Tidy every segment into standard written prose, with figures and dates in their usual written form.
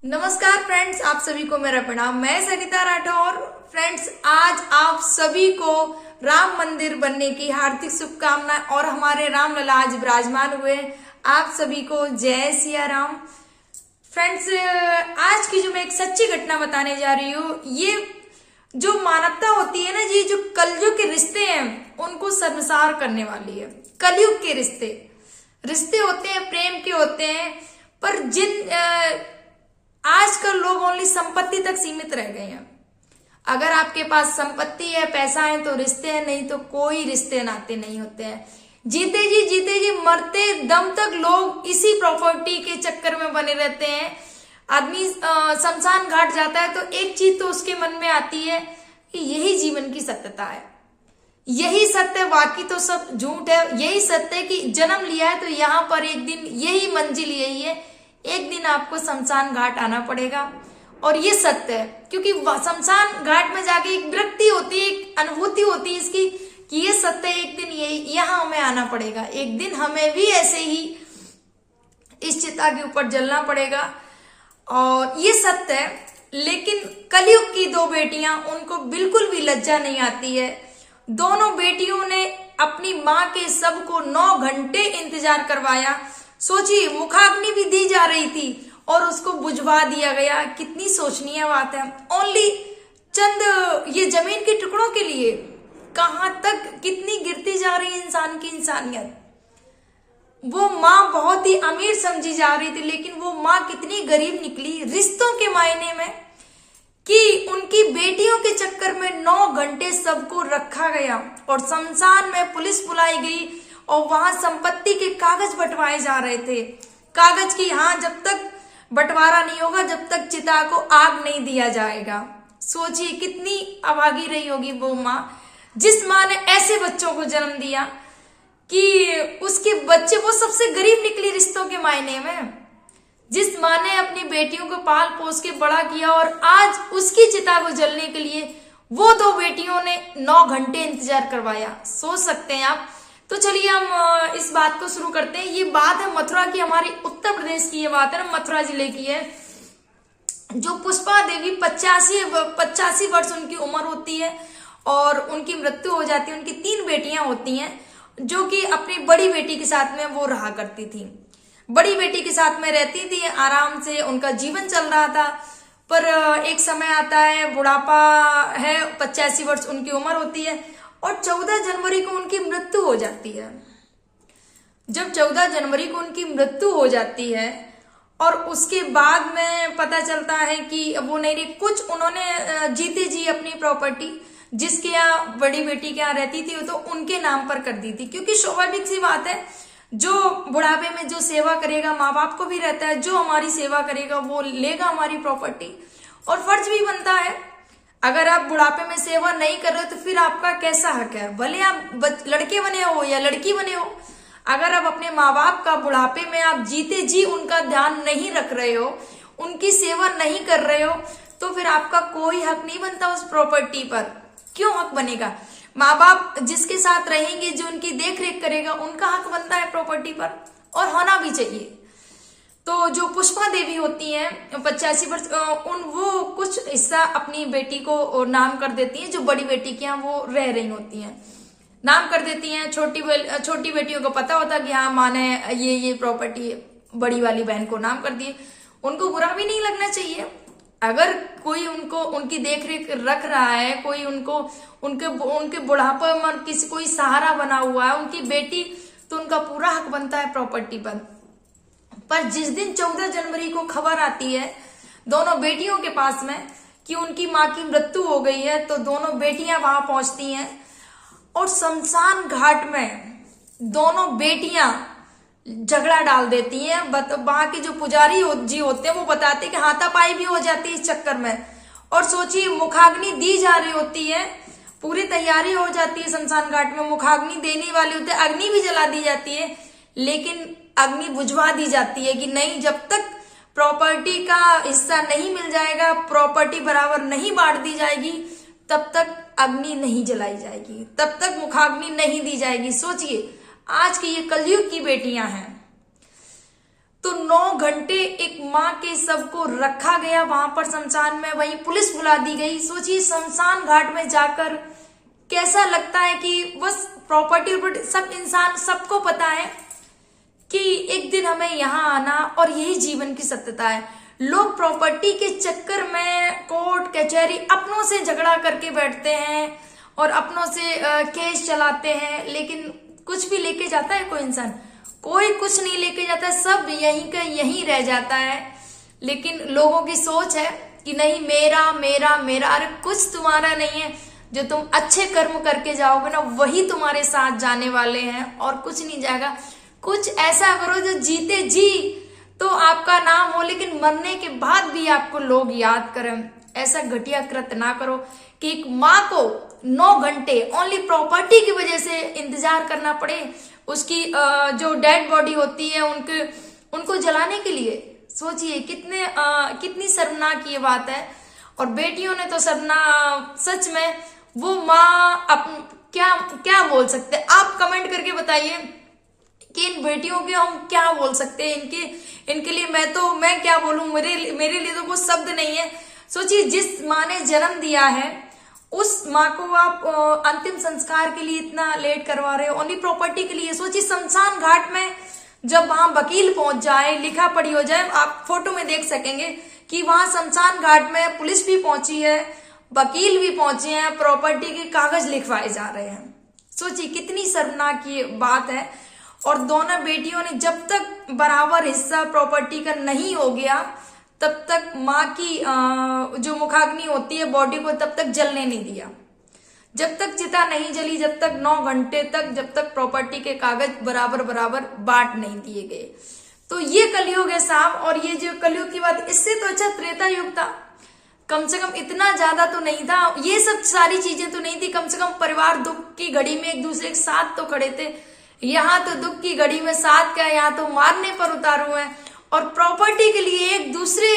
नमस्कार फ्रेंड्स, आप सभी को मेरा प्रणाम। मैं सरिता राठौर। फ्रेंड्स, आज आप सभी को राम मंदिर बनने की हार्दिक शुभकामनाएं और हमारे राम लला आज विराजमान हुए। आप सभी को जय सिया राम। फ्रेंड्स, आज की जो मैं एक सच्ची घटना बताने जा रही हूँ, ये जो मानवता होती है ना जी, जो कलयुग के रिश्ते हैं उनको शर्मसार करने वाली है। कलयुग के रिश्ते होते हैं, प्रेम के होते हैं, पर जिन आजकल लोग ओनली संपत्ति तक सीमित रह गए हैं। अगर आपके पास संपत्ति है, पैसा है तो रिश्ते हैं, नहीं तो कोई रिश्ते नाते नहीं होते हैं। जीते जी मरते दम तक लोग इसी प्रॉपर्टी के चक्कर में बने रहते हैं। आदमी शमशान घाट जाता है तो एक चीज तो उसके मन में आती है कि यही जीवन की सत्यता है, यही सत्य, बाकी तो सब झूठ है। यही सत्य है कि जन्म लिया है तो यहाँ पर एक दिन यही मंजिल यही है, एक दिन आपको शमशान घाट आना पड़ेगा। और ये सत्य है, क्योंकि शमशान घाट में जाके एक विरक्ति होती है, एक अनुभूति होती है इसकी कि ये सत्य है, एक दिन यही यहाँ हमें आना पड़ेगा, एक दिन हमें भी ऐसे ही इस चिता के ऊपर जलना पड़ेगा। और ये सत्य है। लेकिन कलयुग की दो बेटियां, उनको बिल्कुल भी लज्जा नहीं आती है। दोनों बेटियों ने अपनी माँ के शव को 9 घंटे इंतजार करवाया। सोचिए, मुखाग्नि भी दी जा रही थी और उसको बुझवा दिया गया। कितनी सोचनीय बात है। ओनली चंद ये जमीन के टुकड़ों के लिए कहां तक कितनी गिरती जा रही है इंसान की इंसानियत। वो माँ बहुत ही अमीर समझी जा रही थी, लेकिन वो माँ कितनी गरीब निकली रिश्तों के मायने में, कि उनकी बेटियों के चक्कर में 9 घंटे सबको रखा गया और शमशान में पुलिस बुलाई गई और वहां संपत्ति के कागज बंटवाए जा रहे थे। कागज की, हाँ, जब तक बंटवारा नहीं होगा, जब तक चिता को आग नहीं दिया जाएगा। सोचिए कितनी अभागी रही होगी वो माँ, जिस माँ ने ऐसे बच्चों को जन्म दिया कि उसके बच्चे वो सबसे गरीब निकली रिश्तों के मायने में। जिस माँ ने अपनी बेटियों को पाल पोस के बड़ा किया और आज उसकी चिता को जलने के लिए वो 2 बेटियों ने 9 घंटे इंतजार करवाया। सोच सकते हैं आप। तो चलिए हम इस बात को शुरू करते हैं। ये बात है मथुरा की, हमारी उत्तर प्रदेश की ये बात है ना, मथुरा जिले की है। जो पुष्पा देवी 85 वर्ष उनकी उम्र होती है और उनकी मृत्यु हो जाती है। उनकी 3 बेटियां होती हैं, जो कि अपनी बड़ी बेटी के साथ में वो रहा करती थी। बड़ी बेटी के साथ में रहती थी, आराम से उनका जीवन चल रहा था। पर एक समय आता है, बुढ़ापा है, 85 वर्ष उनकी उम्र होती है और 14 जनवरी को उनकी मृत्यु हो जाती है। जब 14 जनवरी को उनकी मृत्यु हो जाती है और उसके बाद में पता चलता है कि वो नहीं रही, कुछ उन्होंने जीते जी अपनी प्रॉपर्टी जिसके यहाँ बड़ी बेटी के यहाँ रहती थी तो उनके नाम पर कर दी थी। क्योंकि स्वाभाविक सी बात है, जो बुढ़ापे में जो सेवा करेगा, माँ बाप को भी रहता है, जो हमारी सेवा करेगा वो लेगा हमारी प्रॉपर्टी। और फर्ज भी बनता है, अगर आप बुढ़ापे में सेवा नहीं कर रहे हो तो फिर आपका कैसा हक है। भले आप लड़के बने हो या लड़की बने हो, अगर आप अपने माँ बाप का बुढ़ापे में आप जीते जी उनका ध्यान नहीं रख रहे हो, उनकी सेवा नहीं कर रहे हो, तो फिर आपका कोई हक नहीं बनता उस प्रॉपर्टी पर। क्यों हक बनेगा? माँ बाप जिसके साथ रहेंगे, जो उनकी देख रेख करेगा, उनका हक बनता है प्रॉपर्टी पर, और होना भी चाहिए। तो जो पुष्पा देवी होती हैं 85 वर्ष, वो कुछ हिस्सा अपनी बेटी को नाम कर देती हैं। जो बड़ी बेटी की यहाँ वो रह रही होती हैं, नाम कर देती हैं। छोटी बेटियों को पता होता कि हाँ, माँ ने ये प्रॉपर्टी बड़ी वाली बहन को नाम कर दी। उनको बुरा भी नहीं लगना चाहिए। अगर कोई उनको उनकी देख रेख रख रहा है, कोई उनके बुढ़ापे में किसी कोई सहारा बना हुआ है, उनकी बेटी, तो उनका पूरा हक बनता है प्रॉपर्टी पर जिस दिन 14 जनवरी को खबर आती है दोनों बेटियों के पास में कि उनकी माँ की मृत्यु हो गई है, तो दोनों बेटियां वहां पहुंचती हैं और शमशान घाट में दोनों बेटियां झगड़ा डाल देती हैं। वहां के जो पुजारी जी होते हैं वो बताते हैं कि हाथापाई भी हो जाती है इस चक्कर में। और सोचिए, मुखाग्नि दी जा रही होती है, पूरी तैयारी हो जाती है शमशान घाट में, मुखाग्नि देने वाली होती है, अग्नि भी जला दी जाती है, लेकिन अग्नि बुझवा दी जाती है कि नहीं, जब तक प्रॉपर्टी का हिस्सा नहीं मिल जाएगा, प्रॉपर्टी बराबर नहीं बांट दी जाएगी, तब तक अग्नि नहीं जलाई जाएगी, तब तक मुखाग्नि नहीं दी जाएगी। सोचिए, आज की ये कलयुग की बेटियां हैं। तो 9 घंटे एक माँ के शव को रखा गया वहां पर शमशान में, वहीं पुलिस बुला दी गई। सोचिए शमशान घाट में जाकर कैसा लगता है कि बस प्रॉपर्टी सब इंसान सबको पता है कि एक दिन हमें यहाँ आना और यही जीवन की सत्यता है। लोग प्रॉपर्टी के चक्कर में कोर्ट कचहरी अपनों से झगड़ा करके बैठते हैं और अपनों से केस चलाते हैं, लेकिन कुछ भी लेके जाता है कोई इंसान? कोई कुछ नहीं लेके जाता है, सब यहीं का यहीं रह जाता है। लेकिन लोगों की सोच है कि नहीं मेरा मेरा मेरा। अरे कुछ तुम्हारा नहीं है, जो तुम अच्छे कर्म करके जाओगे ना वही तुम्हारे साथ जाने वाले हैं और कुछ नहीं जाएगा। कुछ ऐसा करो जो जीते जी तो आपका नाम हो, लेकिन मरने के बाद भी आपको लोग याद करें। ऐसा घटिया कृत्य ना करो कि एक माँ को 9 घंटे ओनली प्रॉपर्टी की वजह से इंतजार करना पड़े, उसकी जो डेड बॉडी होती है उनको जलाने के लिए। सोचिए कितनी शर्मनाक ये बात है। और बेटियों ने तो सच में वो माँ क्या बोल सकते हैं? आप कमेंट करके बताइए कि इन बेटियों के हम क्या बोल सकते हैं। इनके लिए मैं क्या बोलूं, मेरे लिए तो वो शब्द नहीं है। सोचिए जिस माँ ने जन्म दिया है उस माँ को आप अंतिम संस्कार के लिए इतना लेट करवा रहे हो ओनली प्रॉपर्टी के लिए। सोचिए शमशान घाट में जब वहां वकील पहुंच जाए, लिखा पढ़ी हो जाए, आप फोटो में देख सकेंगे कि वहां शमशान घाट में पुलिस भी पहुंची है, वकील भी पहुंचे हैं, प्रॉपर्टी के कागज लिखवाए जा रहे हैं। सोचिए कितनी शर्मनाक ये बात है। और दोनों बेटियों ने जब तक बराबर हिस्सा प्रॉपर्टी का नहीं हो गया तब तक माँ की जो मुखाग्नि होती है बॉडी को तब तक जलने नहीं दिया। जब तक चिता नहीं जली, जब तक 9 घंटे तक, जब तक प्रॉपर्टी के कागज बराबर बांट नहीं दिए गए। तो ये कलयुग है साहब। और ये जो कलयुग की बात, इससे तो अच्छा त्रेता युग था। कम से कम इतना ज्यादा तो नहीं था, ये सब सारी चीजें तो नहीं थी। कम से कम परिवार दुख की घड़ी में एक दूसरे के साथ तो खड़े थे। यहाँ तो दुख की घड़ी में साथ क्या, यहाँ तो मारने पर उतारू है और प्रॉपर्टी के लिए एक दूसरे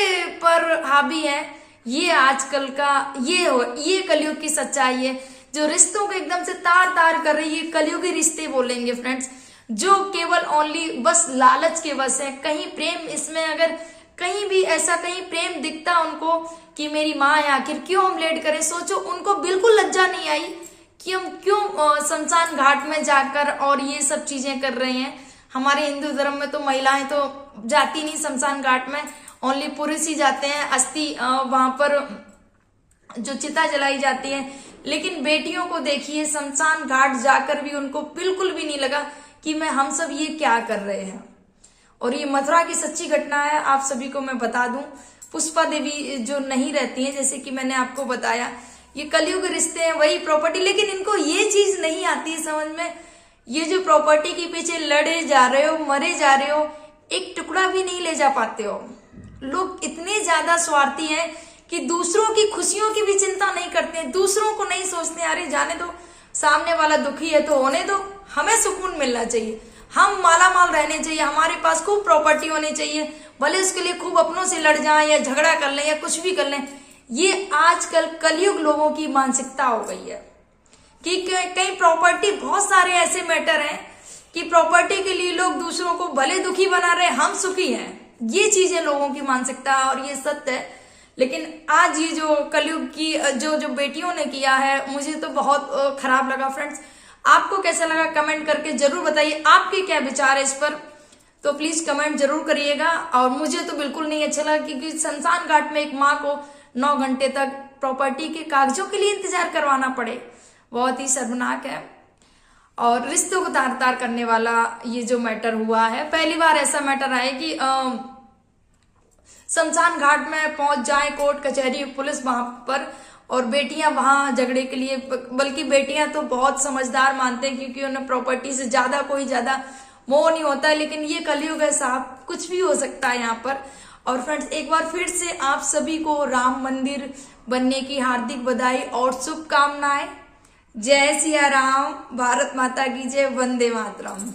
पर हावी है। ये आजकल का ये कलयुग की सच्चाई है जो रिश्तों को एकदम से तार तार कर रही है। कलयुगी रिश्ते बोलेंगे फ्रेंड्स, जो केवल ओनली बस लालच के बस है। कहीं प्रेम, इसमें अगर कहीं भी ऐसा कहीं प्रेम दिखता उनको कि मेरी माँ है, आखिर क्यों हम लेट करें। सोचो उनको बिल्कुल लज्जा नहीं आई कि हम क्यों शमशान घाट में जाकर और ये सब चीजें कर रहे हैं। हमारे हिंदू धर्म में तो महिलाएं तो जाती नहीं शमशान घाट में, ओनली पुरुष ही जाते हैं। अस्थि वहां पर जो चिता जलाई जाती है। लेकिन बेटियों को देखिए शमशान घाट जाकर भी उनको बिल्कुल भी नहीं लगा कि हम सब ये क्या कर रहे हैं। और ये मथुरा की सच्ची घटना है, आप सभी को मैं बता दूं। पुष्पा देवी जो नहीं रहती है, जैसे कि मैंने आपको बताया, ये कलयुग रिश्ते हैं, वही प्रॉपर्टी। लेकिन इनको ये चीज नहीं आती है समझ में, ये जो प्रॉपर्टी के पीछे लड़े जा रहे हो, मरे जा रहे हो, एक टुकड़ा भी नहीं ले जा पाते हो। लोग इतने ज्यादा स्वार्थी हैं कि दूसरों की खुशियों की भी चिंता नहीं करते हैं, दूसरों को नहीं सोचते। अरे जाने दो, सामने वाला दुखी है तो होने दो, हमें सुकून मिलना चाहिए, हम माला माल रहने चाहिए, हमारे पास खूब प्रॉपर्टी होनी चाहिए, भले उसके लिए खूब अपनों से लड़ जाएं या झगड़ा कर लें या कुछ भी कर लें। ये आजकल कलयुग लोगों की मानसिकता हो गई है कि कई प्रॉपर्टी, बहुत सारे ऐसे मैटर हैं कि प्रॉपर्टी के लिए लोग दूसरों को भले दुखी बना रहे, हम सुखी हैं। ये चीजें लोगों की मानसिकता और ये सत्य है। लेकिन आज ये जो कलयुग की जो बेटियों ने किया है, मुझे तो बहुत खराब लगा फ्रेंड्स। आपको कैसा लगा कमेंट करके जरूर बताइए, आपके क्या विचार है इस पर, तो प्लीज कमेंट जरूर करिएगा। और मुझे तो बिल्कुल नहीं अच्छा लगा क्योंकि शमशान घाट में एक माँ को 9 घंटे तक प्रॉपर्टी के कागजों के लिए इंतजार करवाना पड़े, बहुत ही शर्मनाक है। और रिश्तों को तार तार करने वाला ये जो मैटर हुआ है, पहली बार ऐसा मैटर आया कि शमशान घाट में पहुंच जाए कोर्ट कचहरी पुलिस वहां पर, और बेटियां वहां झगड़े के लिए, बल्कि बेटियां तो बहुत समझदार मानते हैं क्योंकि उन्हें प्रॉपर्टी से कोई ज्यादा मोह नहीं होता है। लेकिन ये कलयुग है साहब, कुछ भी हो सकता है यहाँ पर। और फ्रेंड्स एक बार फिर से आप सभी को राम मंदिर बनने की हार्दिक बधाई और शुभकामनाएं। जय सिया राम, भारत माता की जय, वंदे मातरम।